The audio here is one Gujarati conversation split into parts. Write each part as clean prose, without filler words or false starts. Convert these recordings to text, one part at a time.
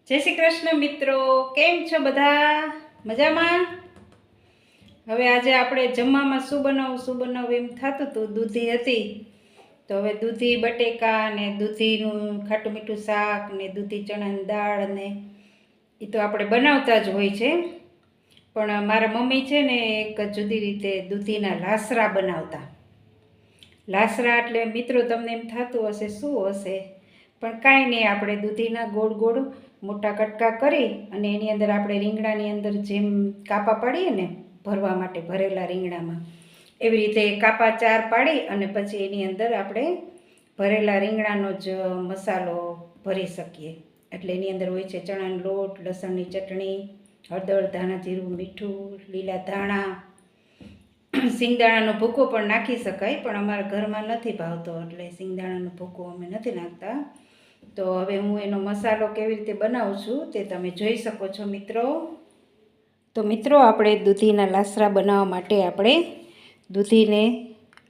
જય શ્રી કૃષ્ણ મિત્રો, કેમ છો બધા? મજામાં? હવે આજે આપણે જમવામાં શું બનાવવું એમ થતું હતું. દૂધી હતી તો હવે દૂધી બટેકા ને દૂધીનું ખાટું મીઠું શાક ને દૂધી ચણાની દાળ ને એ તો આપણે બનાવતા જ હોય છે. પણ મારા મમ્મી છે ને એક જુદી રીતે દૂધીના લાસરા બનાવતા. લાસરા એટલે મિત્રો તમને એમ થતું હશે શું હશે, પણ કાંઈ નહીં, આપણે દૂધીના ગોળ ગોળ મોટા કટકા કરી અને એની અંદર આપણે રીંગણાની અંદર જેમ કાપા પાડીએ ને ભરવા માટે, ભરેલા રીંગણામાં એવી રીતે કાપા 4 પાડી અને પછી એની અંદર આપણે ભરેલા રીંગણાનો જ મસાલો ભરી શકીએ. એટલે એની અંદર હોય છે ચણાનો લોટ, લસણની ચટણી, હળદર, ધાણા જીરું, મીઠું, લીલા ધાણા, સિંગદાણાનો ભૂકો પણ નાખી શકાય, પણ અમારા ઘરમાં નથી ભાવતો એટલે સિંગદાણાનો ભૂકો અમે નથી નાખતા. તો હવે હું એનો મસાલો કેવી રીતે બનાવું છું તે તમે જોઈ શકો છો મિત્રો. તો મિત્રો, આપણે દૂધીના લાસરા બનાવવા માટે આપણે દૂધીને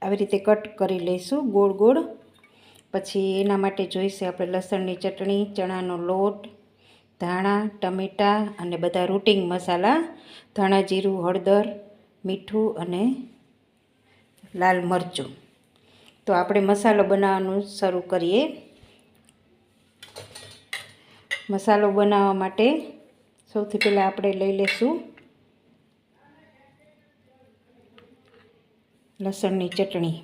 આવી રીતે કટ કરી લઈશું ગોળ ગોળ. પછી એના માટે જોઈશે આપણે લસણની ચટણી, ચણાનો લોટ, ધાણા, ટમેટાં અને બધા રૂટિંગ મસાલા, ધાણા જીરું, હળદર, મીઠું અને લાલ મરચું. તો આપણે મસાલો બનાવવાનું શરૂ કરીએ. મસાલો બનાવવા માટે સૌથી પહેલાં આપણે લઈ લઈશું લસણની ચટણી,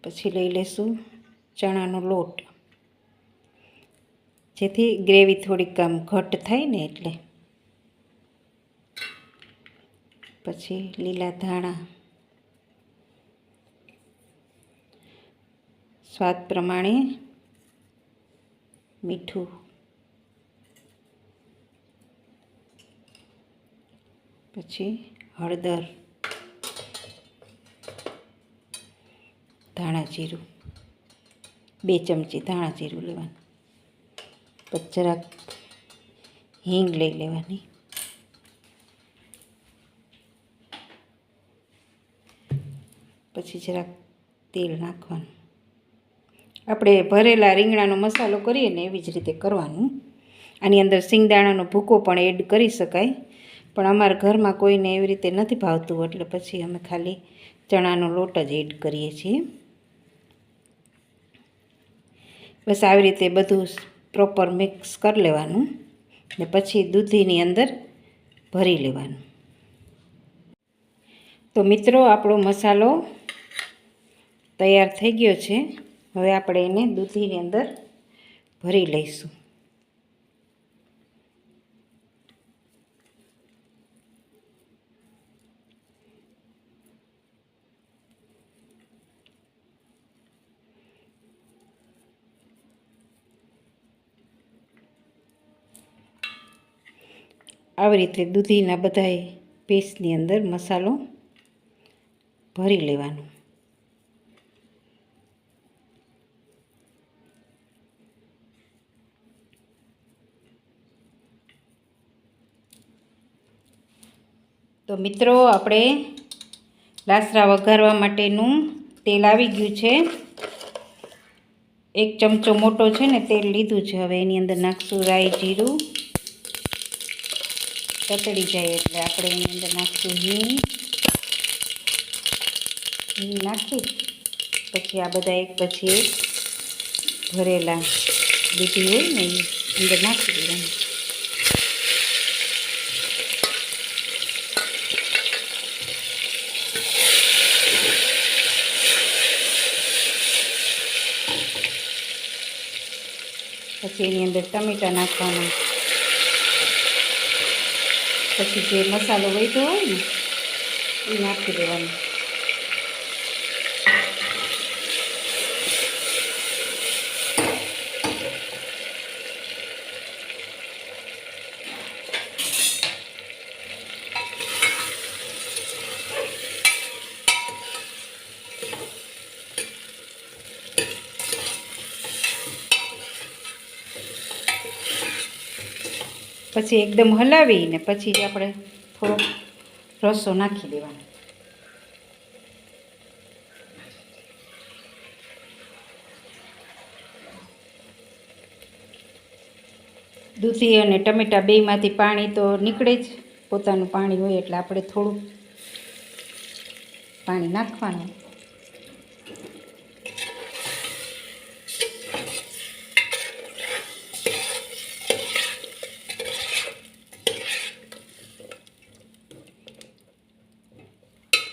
પછી લઈ લઈશું ચણાનો લોટ, જેથી ગ્રેવી થોડીક આમ ઘટ થાય ને એટલે. પછી લીલા ધાણા, સ્વાદ પ્રમાણે મીઠું, પછી હળદર, ધાણા જીરું, 2 ચમચી ધાણા જીરું લેવાનું, પછી જરાક હિંગ લઈ લેવાની, પછી જરાક તેલ નાખવાનું. આપણે ભરેલા રીંગણાનો મસાલો કરીએ ને એવી જ રીતે કરવાનું. આની અંદર સિંગદાણાનો ભૂકો પણ એડ કરી શકાય, પણ અમારા ઘરમાં કોઈને એવી રીતે નથી ભાવતું એટલે પછી અમે ખાલી ચણાનો લોટ જ એડ કરીએ છીએ. બસ આવી રીતે બધું પ્રોપર મિક્સ કરી લેવાનું ને પછી દૂધીની અંદર ભરી લેવાનું. તો મિત્રો, આપણો મસાલો તૈયાર થઈ ગયો છે. હવે આપણે એને દૂધીની અંદર ભરી લઈશું. આવી રીતે દૂધીના બધાય પીસની અંદર મસાલો ભરી લેવાનો. તો મિત્રો, આપણે લાસરા વઘારવા માટેનું તેલ આવી ગયું છે. 1 ચમચો મોટો છે ને તેલ લીધું છે. હવે એની અંદર નાખશું રાઈ, જીરું. તતડી જાય એટલે આપણે એની અંદર નાખશું હિંગ. હિંગ નાખી પછી આ બધા એક પછી એક ભરેલા દૂધી હોય ને એ અંદર નાખી દેવાનું. પછી એની અંદર ટમેટાં નાખવાના. પછી જે મસાલો વધ્યો હોય ને એ નાખી દેવાનો. પછી એકદમ હલાવીને પછી આપણે થોડોક રસો નાખી દેવાનો. દૂધી અને ટમેટાં બેયમાંથી પાણી તો નીકળે જ, પોતાનું પાણી હોય એટલે આપણે થોડું પાણી નાખવાનું.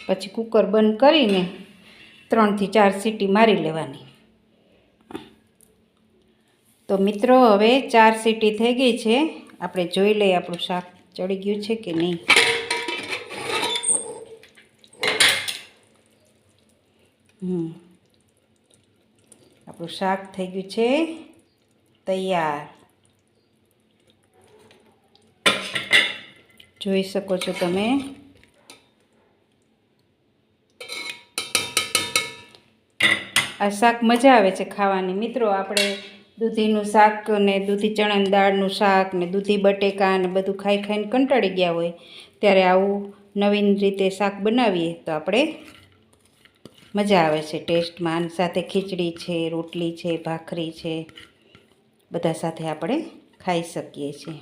પછી કુકર બંધ કરીને 3 થી 4 સીટી મારી લેવાની. તો મિત્રો હવે 4 સીટી થઈ ગઈ છે. આપણે જોઈ લઈએ આપણું શાક ચડી ગયું છે કે નહીં. આપણું શાક થઈ ગયું છે તૈયાર. જોઈ શકો છો તમે. આ શાક મજા આવે છે ખાવાની. મિત્રો આપણે દૂધીનું શાક ને દૂધી ચણાની દાળનું શાક ને દૂધી બટેકા ને બધું ખાઈ ખાઈને કંટાળી ગયા હોય, ત્યારે આવું નવીન રીતે શાક બનાવીએ તો આપણે મજા આવે છે ટેસ્ટમાં. આની સાથે ખીચડી છે, રોટલી છે, ભાખરી છે, બધા સાથે આપણે ખાઈ શકીએ છીએ.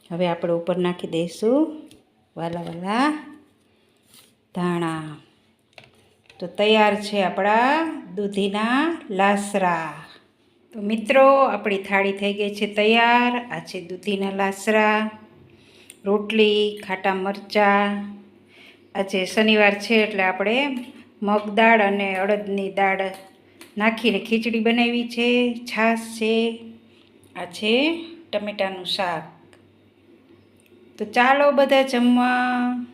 હવે આપણે ઉપર નાખી દઈશું વાલા વાલા ધાણા. તો તૈયાર છે આપણા દૂધીના લાસરા. તો મિત્રો આપણી થાળી થઈ ગઈ છે તૈયાર. આ છે દૂધીના લાસરા, રોટલી, ખાટા મરચાં. આજે શનિવાર છે એટલે આપણે મગ દાળ અને અડદની દાળ નાખીને ખીચડી બનાવી છે, છાશ છે, આ છે ટમેટાનું શાક. તો ચાલો બધા જમવા.